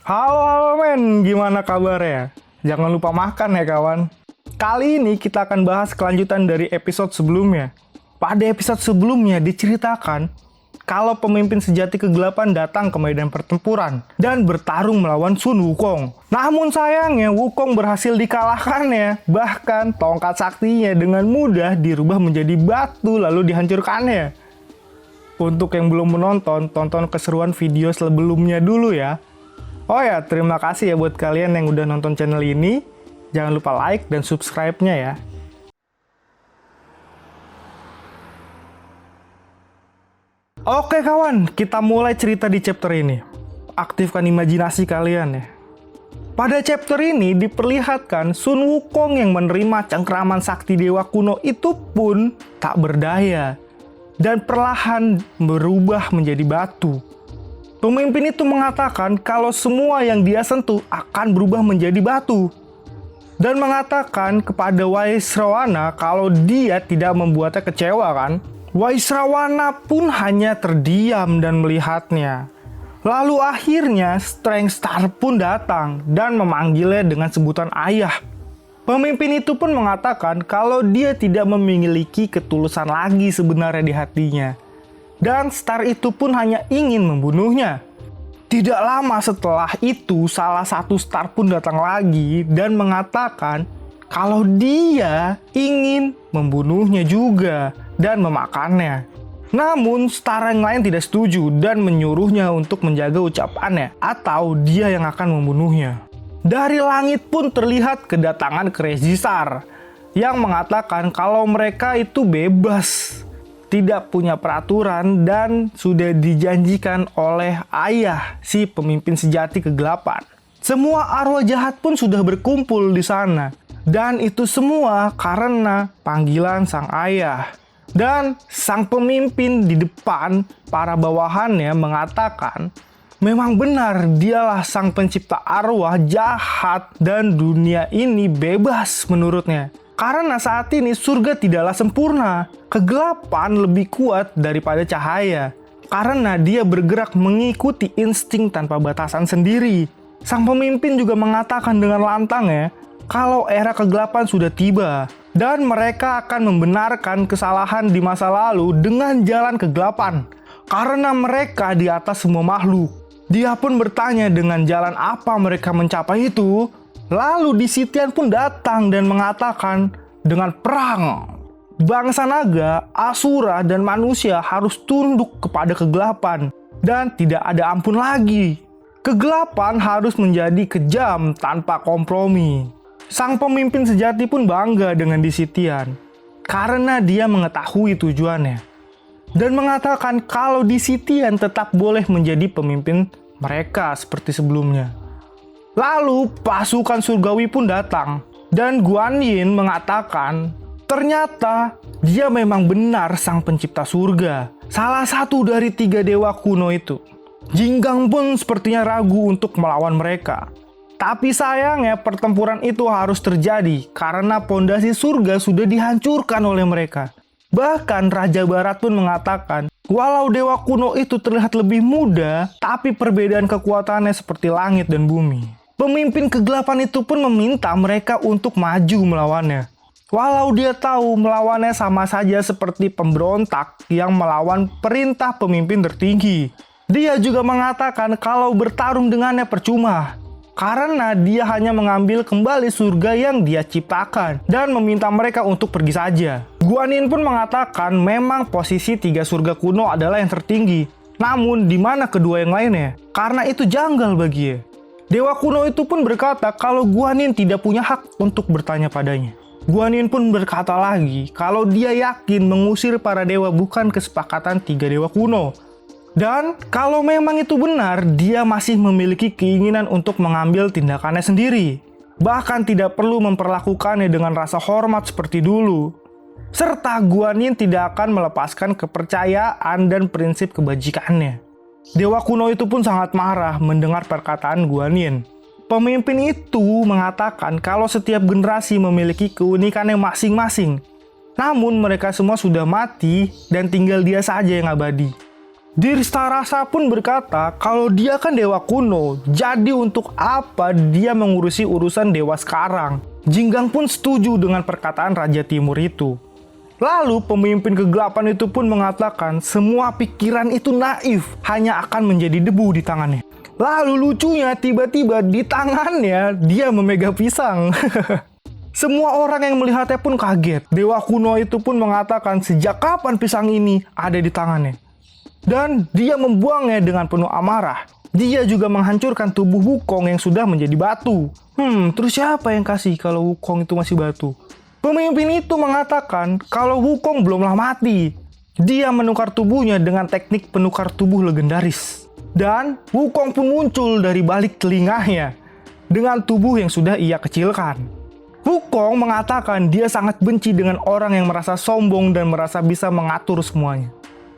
Halo men, gimana kabarnya? Jangan lupa makan ya kawan. Kali ini kita akan bahas kelanjutan dari episode sebelumnya. Pada episode sebelumnya diceritakan kalau pemimpin sejati kegelapan datang ke medan pertempuran dan bertarung melawan Sun Wukong. Namun sayangnya Wukong berhasil dikalahkannya. Bahkan tongkat saktinya dengan mudah dirubah menjadi batu lalu dihancurkannya. Untuk yang belum menonton, tonton keseruan video sebelumnya dulu ya. Oh ya, terima kasih ya buat kalian yang udah nonton channel ini. Jangan lupa like dan subscribe-nya ya. Oke kawan, kita mulai cerita di chapter ini. Aktifkan imajinasi kalian ya. Pada chapter ini diperlihatkan Sun Wukong yang menerima cengkraman sakti dewa kuno itu pun tak berdaya dan perlahan berubah menjadi batu. Pemimpin itu mengatakan kalau semua yang dia sentuh akan berubah menjadi batu. Dan mengatakan kepada Waisrawana kalau dia tidak membuatnya kecewa kan. Waisrawana pun hanya terdiam dan melihatnya. Lalu akhirnya Strength Star pun datang dan memanggilnya dengan sebutan ayah. Pemimpin itu pun mengatakan kalau dia tidak memiliki ketulusan lagi sebenarnya di hatinya. Dan Star itu pun hanya ingin membunuhnya. Tidak lama setelah itu, salah satu Star pun datang lagi dan mengatakan kalau dia ingin membunuhnya juga dan memakannya. Namun Star yang lain tidak setuju dan menyuruhnya untuk menjaga ucapannya atau dia yang akan membunuhnya. Dari langit pun terlihat kedatangan Crazy Star yang mengatakan kalau mereka itu bebas, tidak punya peraturan dan sudah dijanjikan oleh ayah si pemimpin sejati kegelapan. Semua arwah jahat pun sudah berkumpul di sana dan itu semua karena panggilan sang ayah. Dan sang pemimpin di depan para bawahannya mengatakan memang benar dialah sang pencipta arwah jahat dan dunia ini bebas menurutnya. Karena saat ini surga tidaklah sempurna. Kegelapan lebih kuat daripada cahaya. Karena dia bergerak mengikuti insting tanpa batasan sendiri. Sang pemimpin juga mengatakan dengan lantang ya, kalau era kegelapan sudah tiba. Dan mereka akan membenarkan kesalahan di masa lalu dengan jalan kegelapan. Karena mereka di atas semua makhluk. Dia pun bertanya dengan jalan apa mereka mencapai itu. Lalu Disitian pun datang dan mengatakan dengan perang. Bangsa naga, asura, dan manusia harus tunduk kepada kegelapan. Dan tidak ada ampun lagi. Kegelapan harus menjadi kejam tanpa kompromi. Sang pemimpin sejati pun bangga dengan Disitian. Karena dia mengetahui tujuannya. Dan mengatakan kalau Disitian tetap boleh menjadi pemimpin mereka seperti sebelumnya. Lalu pasukan surgawi pun datang dan Guan Yin mengatakan ternyata dia memang benar sang pencipta surga, salah satu dari 3 dewa kuno itu. Jinggang pun sepertinya ragu untuk melawan mereka. Tapi sayangnya pertempuran itu harus terjadi karena pondasi surga sudah dihancurkan oleh mereka. Bahkan Raja Barat pun mengatakan walau dewa kuno itu terlihat lebih muda, tapi perbedaan kekuatannya seperti langit dan bumi. Pemimpin kegelapan itu pun meminta mereka untuk maju melawannya. Walau dia tahu melawannya sama saja seperti pemberontak yang melawan perintah pemimpin tertinggi. Dia juga mengatakan kalau bertarung dengannya percuma. Karena dia hanya mengambil kembali surga yang dia ciptakan dan meminta mereka untuk pergi saja. Guan Yin pun mengatakan memang posisi 3 surga kuno adalah yang tertinggi. Namun di mana kedua yang lainnya? Karena itu janggal baginya. Dewa kuno itu pun berkata kalau Guan Yin tidak punya hak untuk bertanya padanya. Guan Yin pun berkata lagi kalau dia yakin mengusir para dewa bukan kesepakatan 3 dewa kuno. Dan kalau memang itu benar, dia masih memiliki keinginan untuk mengambil tindakannya sendiri. Bahkan tidak perlu memperlakukannya dengan rasa hormat seperti dulu. Serta Guan Yin tidak akan melepaskan kepercayaan dan prinsip kebajikannya. Dewa kuno itu pun sangat marah mendengar perkataan Guan Yin. Pemimpin itu mengatakan kalau setiap generasi memiliki keunikannya masing-masing. Namun mereka semua sudah mati dan tinggal dia saja yang abadi. Dirtarasa pun berkata kalau dia kan dewa kuno, jadi untuk apa dia mengurusi urusan dewa sekarang? Jinggang pun setuju dengan perkataan Raja Timur itu. Lalu pemimpin kegelapan itu pun mengatakan semua pikiran itu naif, hanya akan menjadi debu di tangannya. Lalu lucunya tiba-tiba di tangannya dia memegang pisang. Semua orang yang melihatnya pun kaget. Dewa kuno itu pun mengatakan sejak kapan pisang ini ada di tangannya. Dan dia membuangnya dengan penuh amarah. Dia juga menghancurkan tubuh Wukong yang sudah menjadi batu. Terus siapa yang kasih kalau Wukong itu masih batu? Pemimpin itu mengatakan kalau Wukong belumlah mati. Dia menukar tubuhnya dengan teknik penukar tubuh legendaris. Dan Wukong pun muncul dari balik telinganya dengan tubuh yang sudah ia kecilkan. Wukong mengatakan dia sangat benci dengan orang yang merasa sombong dan merasa bisa mengatur semuanya.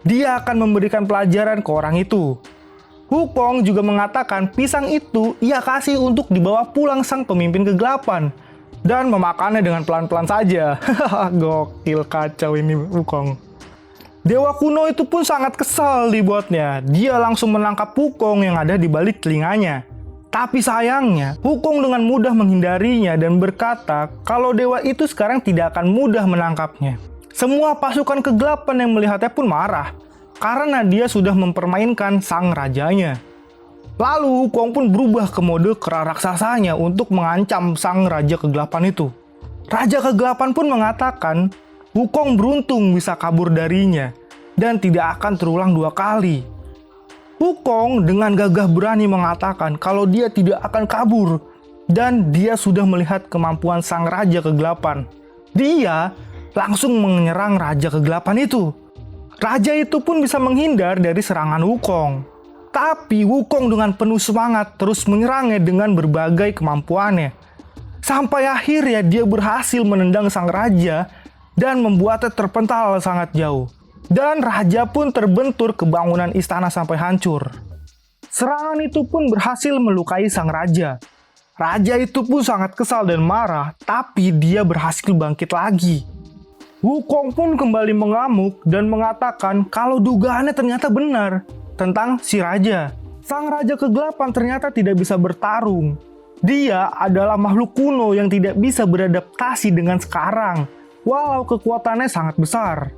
Dia akan memberikan pelajaran ke orang itu. Wukong juga mengatakan pisang itu ia kasih untuk dibawa pulang sang pemimpin kegelapan dan memakannya dengan pelan-pelan saja. Gokil, kacau ini Wukong. Dewa kuno itu pun sangat kesal dibuatnya. Dia langsung menangkap Wukong yang ada di balik telinganya. Tapi sayangnya, Wukong dengan mudah menghindarinya dan berkata kalau dewa itu sekarang tidak akan mudah menangkapnya. Semua pasukan kegelapan yang melihatnya pun marah karena dia sudah mempermainkan sang rajanya. Lalu Wukong pun berubah ke mode kera raksasanya untuk mengancam sang raja kegelapan itu. Raja kegelapan pun mengatakan Wukong beruntung bisa kabur darinya dan tidak akan terulang 2 kali. Wukong dengan gagah berani mengatakan kalau dia tidak akan kabur dan dia sudah melihat kemampuan sang raja kegelapan. Dia langsung menyerang raja kegelapan itu. Raja itu pun bisa menghindar dari serangan Wukong. Tapi Wukong dengan penuh semangat terus menyerangnya dengan berbagai kemampuannya. Sampai akhirnya dia berhasil menendang sang raja dan membuatnya terpental sangat jauh. Dan raja pun terbentur ke bangunan istana sampai hancur. Serangan itu pun berhasil melukai sang raja. Raja itu pun sangat kesal dan marah, tapi dia berhasil bangkit lagi. Wukong pun kembali mengamuk dan mengatakan kalau dugaannya ternyata benar tentang si raja. Sang raja kegelapan ternyata tidak bisa bertarung. Dia adalah makhluk kuno yang tidak bisa beradaptasi dengan sekarang, walau kekuatannya sangat besar.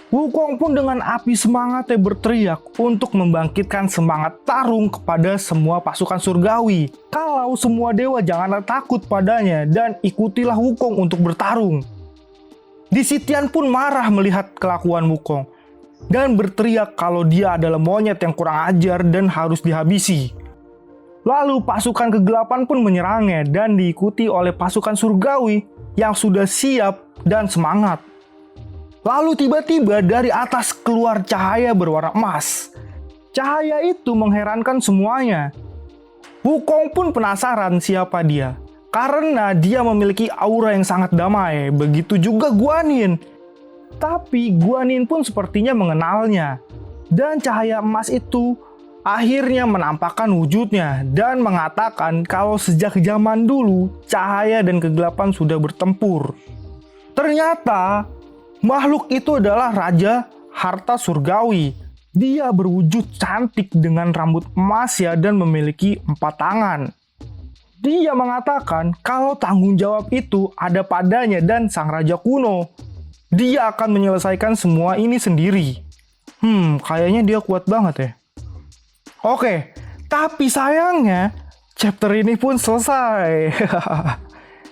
Wukong pun dengan api semangatnya berteriak untuk membangkitkan semangat tarung kepada semua pasukan surgawi. Kalau semua dewa janganlah takut padanya dan ikutilah Wukong untuk bertarung. Disitian pun marah melihat kelakuan Wukong dan berteriak kalau dia adalah monyet yang kurang ajar dan harus dihabisi. Lalu pasukan kegelapan pun menyerangnya dan diikuti oleh pasukan surgawi yang sudah siap dan semangat. Lalu tiba-tiba dari atas keluar cahaya berwarna emas. Cahaya itu mengherankan semuanya. Wukong pun penasaran siapa dia. Karena dia memiliki aura yang sangat damai, begitu juga Guanyin. Tapi Guanyin pun sepertinya mengenalnya. Dan cahaya emas itu akhirnya menampakkan wujudnya dan mengatakan kalau sejak zaman dulu cahaya dan kegelapan sudah bertempur. Ternyata makhluk itu adalah Raja Harta Surgawi. Dia berwujud cantik dengan rambut emas ya dan memiliki 4 tangan. Dia mengatakan kalau tanggung jawab itu ada padanya dan sang raja kuno. Dia akan menyelesaikan semua ini sendiri. Kayaknya dia kuat banget ya. Oke, tapi sayangnya chapter ini pun selesai.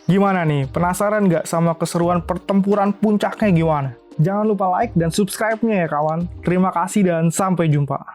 Gimana nih? Penasaran nggak sama keseruan pertempuran puncaknya gimana? Jangan lupa like dan subscribe-nya ya kawan. Terima kasih dan sampai jumpa.